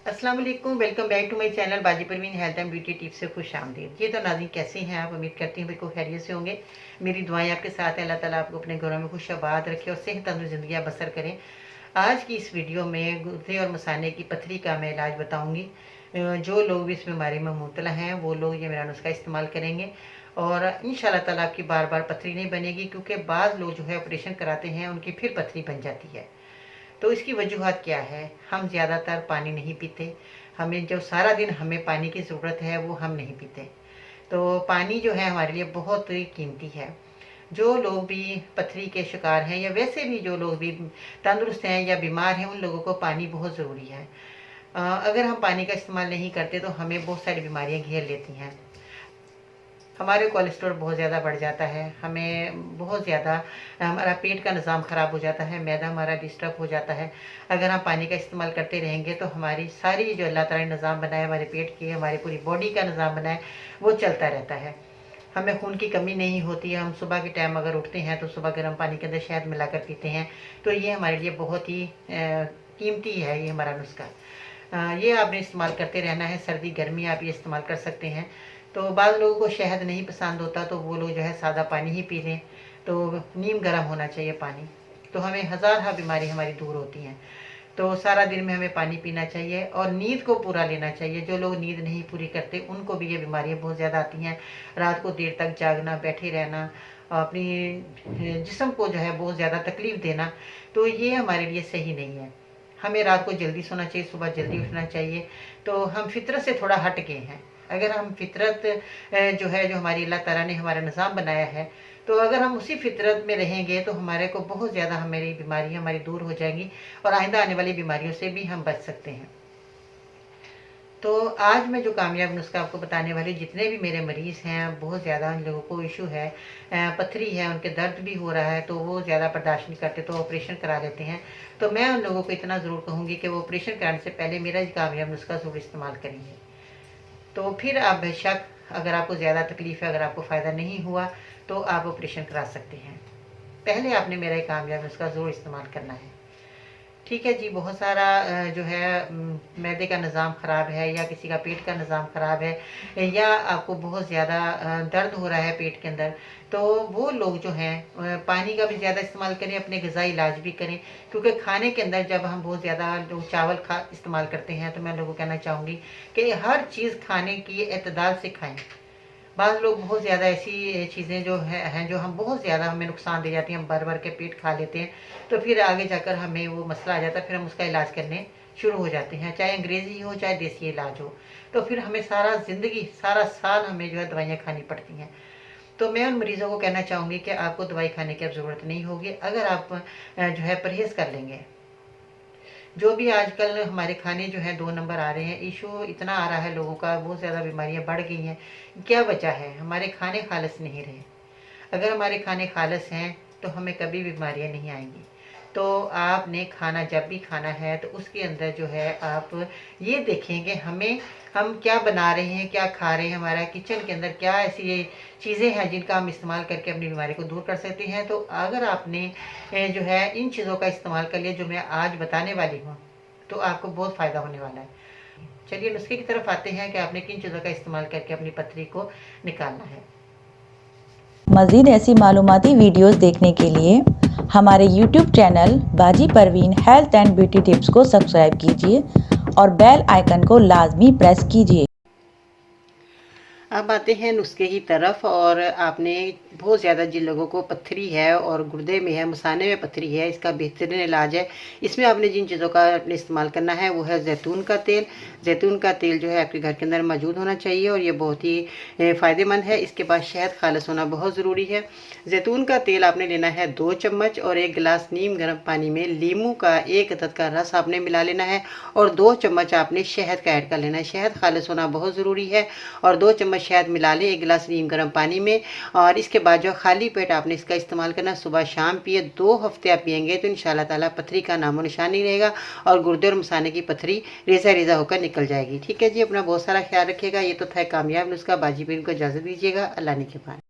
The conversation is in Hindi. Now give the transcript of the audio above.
अस्सलाम वालेकुम, welcome back to my channel Baji Parveen health and beauty tips से खुश आमदीद। ये तो नाज़रीन कैसे हैं आप? उम्मीद करती हूँ बिल्कुल खैरियत से होंगे। मेरी दुआएं आपके साथ है। अल्लाह ताला आपको अपने घरों में खुश आबाद रखे और सेहत तंदुरुस्त ज़िंदगी बसर करें। आज की इस वीडियो में गुर्दे और मसाने की पथरी का मैं इलाज बताऊँगी। जो लोग भी इस बीमारी में मुब्तला हैं वो लोग ये मेरा नुस्खा इस्तेमाल करेंगे और इंशाल्लाह ताला आपकी बार बार पथरी नहीं बनेगी, क्योंकि बाज़ लोग जो है ऑपरेशन कराते हैं उनकी फिर पथरी बन जाती है। तो इसकी वजूहत क्या है? हम ज़्यादातर पानी नहीं पीते। हमें जो सारा दिन हमें पानी की ज़रूरत है वो हम नहीं पीते। तो पानी जो है हमारे लिए बहुत कीमती है। जो लोग भी पथरी के शिकार हैं या वैसे भी जो लोग भी तंदुरुस्त हैं या बीमार हैं, उन लोगों को पानी बहुत ज़रूरी है। अगर हम पानी का इस्तेमाल नहीं करते तो हमें बहुत सारी बीमारियां घेर लेती हैं। हमारे कोलेस्ट्रॉल बहुत ज़्यादा बढ़ जाता है, हमें बहुत ज़्यादा हमारा पेट का निज़ाम ख़राब हो जाता है, मैदा हमारा डिस्टर्ब हो जाता है। अगर हम पानी का इस्तेमाल करते रहेंगे तो हमारी सारी जो अल्लाह ताला ने निज़ाम बनाया, हमारे पेट की, हमारी पूरी बॉडी का निज़ाम बनाया, वो चलता रहता है। हमें खून की कमी नहीं होती है। हम सुबह के टाइम अगर उठते हैं तो सुबह गर्म पानी के अंदर शहद मिलाकर पीते हैं। तो ये हमारे लिए बहुत ही कीमती है ये हमारा नुस्खा। ये आपने इस्तेमाल करते रहना है। सर्दी गर्मी आप ये इस्तेमाल कर सकते हैं। तो बाद लोगों को शहद नहीं पसंद होता तो वो लोग जो है सादा पानी ही पी लें। तो नीम गर्म होना चाहिए पानी, तो हमें हज़ार बीमारी हमारी दूर होती हैं। तो सारा दिन में हमें पानी पीना चाहिए और नींद को पूरा लेना चाहिए। जो लोग नींद नहीं पूरी करते उनको भी ये बीमारियां बहुत ज़्यादा आती हैं। रात को देर तक जागना, बैठे रहना, अपनी जिस्म को जो है बहुत ज़्यादा तकलीफ़ देना, तो ये हमारे लिए सही नहीं है। हमें रात को जल्दी सोना चाहिए, सुबह जल्दी उठना चाहिए। तो हम फितरत से थोड़ा हट गए हैं। अगर हम फितरत जो है, जो हमारी अल्लाह ताला ने हमारा निज़ाम बनाया है, तो अगर हम उसी फितरत में रहेंगे तो हमारे को बहुत ज़्यादा हमारी बीमारियाँ हमारी दूर हो जाएंगी और आइंदा आने वाली बीमारियों से भी हम बच सकते हैं। तो आज मैं जो कामयाब नुस्खा आपको बताने वाली, जितने भी मेरे मरीज़ हैं बहुत ज़्यादा उन लोगों को इशू है, पथरी है, उनके दर्द भी हो रहा है, तो वो ज़्यादा बर्दाश्त नहीं करते तो ऑपरेशन करा लेते हैं। तो मैं उन लोगों को इतना ज़रूर कहूँगी कि वो ऑपरेशन कराने से पहले मेरा ये कामयाब नुस्खा ज़रूर इस्तेमाल करेंगे। तो फिर आप बेशक, अगर आपको ज़्यादा तकलीफ़ है, अगर आपको फ़ायदा नहीं हुआ तो आप ऑपरेशन करा सकते हैं। पहले आपने मेरा ये कामयाब नुस्खा ज़रूर इस्तेमाल करना है। ठीक है जी। बहुत सारा जो है मैदे का निज़ाम ख़राब है या किसी का पेट का निज़ाम ख़राब है या आपको बहुत ज़्यादा दर्द हो रहा है पेट के अंदर, तो वो लोग जो हैं पानी का भी ज़्यादा इस्तेमाल करें, अपने ग़िज़ाई इलाज भी करें। क्योंकि खाने के अंदर जब हम बहुत ज़्यादा लोग चावल इस्तेमाल करते हैं, तो मैं लोगों को कहना चाहूँगी कि हर चीज़ खाने की एतदाल से खाएँ। बाज़ लोग बहुत ज़्यादा ऐसी चीज़ें जो हैं जो हम बहुत ज़्यादा हमें नुकसान दे जाती हैं, हम भर भर के पेट खा लेते हैं, तो फिर आगे जाकर हमें वो मसला आ जाता है, फिर हम उसका इलाज करने शुरू हो जाते हैं, चाहे अंग्रेज़ी हो चाहे देसी इलाज हो। तो फिर हमें सारा ज़िंदगी, सारा साल हमें जो है दवाइयाँ खानी पड़ती हैं। तो मैं उन मरीज़ों को कहना चाहूँगी कि आपको दवाई खाने की अब ज़रूरत नहीं होगी, अगर आप जो है परहेज़ कर लेंगे। जो भी आजकल हमारे खाने जो है 2 नंबर आ रहे हैं, इशू इतना आ रहा है लोगों का, बहुत ज़्यादा बीमारियां बढ़ गई हैं। क्या वजह है? हमारे खाने खालिस नहीं रहे। अगर हमारे खाने खालिस हैं तो हमें कभी बीमारियां नहीं आएंगी। तो आपने खाना जब भी खाना है तो उसके अंदर जो है आप ये देखेंगे हम क्या बना रहे हैं, क्या खा रहे हैं, हमारा किचन के अंदर क्या ऐसी चीज़ें हैं जिनका हम इस्तेमाल करके अपनी बीमारी को दूर कर सकते हैं। तो अगर आपने जो है इन चीज़ों का इस्तेमाल कर लिया जो मैं आज बताने वाली हूँ, तो आपको बहुत फ़ायदा होने वाला है। चलिए नुस्खे की तरफ आते हैं कि आपने किन चीज़ों का इस्तेमाल करके अपनी पथरी को निकालना है। मज़ीद ऐसी मालूमाती वीडियोस देखने के लिए हमारे YouTube channel Baji Parveen health and beauty tips को सब्सक्राइब कीजिए और बेल आइकन को लाजमी प्रेस कीजिए। अब आते हैं नुस्खे की तरफ। और आपने बहुत ज़्यादा जिन लोगों को पथरी है और गुर्दे में है, मसाने में पथरी है, इसका बेहतरीन इलाज है। इसमें आपने जिन चीज़ों का आपने इस्तेमाल करना है वो है जैतून का तेल। जैतून का तेल जो है आपके घर के अंदर मौजूद होना चाहिए और ये बहुत ही फ़ायदेमंद है। इसके बाद शहद खालिस होना बहुत ज़रूरी है। जैतून का तेल आपने लेना है 2 चम्मच और 1 गिलास नीम गर्म पानी में लीमू का 1 अदद का रस आपने मिला लेना है और 2 चम्मच आपने शहद का ऐड कर लेना है। शहद खालिस होना बहुत ज़रूरी है और 2 चम्मच शहद मिला लें 1 गिलास नीम गर्म पानी में। और इसके बाद जो खाली पेट आपने इसका इस्तेमाल करना, सुबह शाम पिए। 2 हफ्ते आप पियेंगे तो इंशाल्लाह ताला पथरी का नामो निशान नहीं रहेगा और गुर्दे और मसाने की पथरी रेजा रेजा होकर निकल जाएगी। ठीक है जी। अपना बहुत सारा ख्याल रखिएगा। ये तो था कामयाब नुस्खा। बाजी बीन को इजाज़त दीजिएगा। अल्लाह ने के बाद।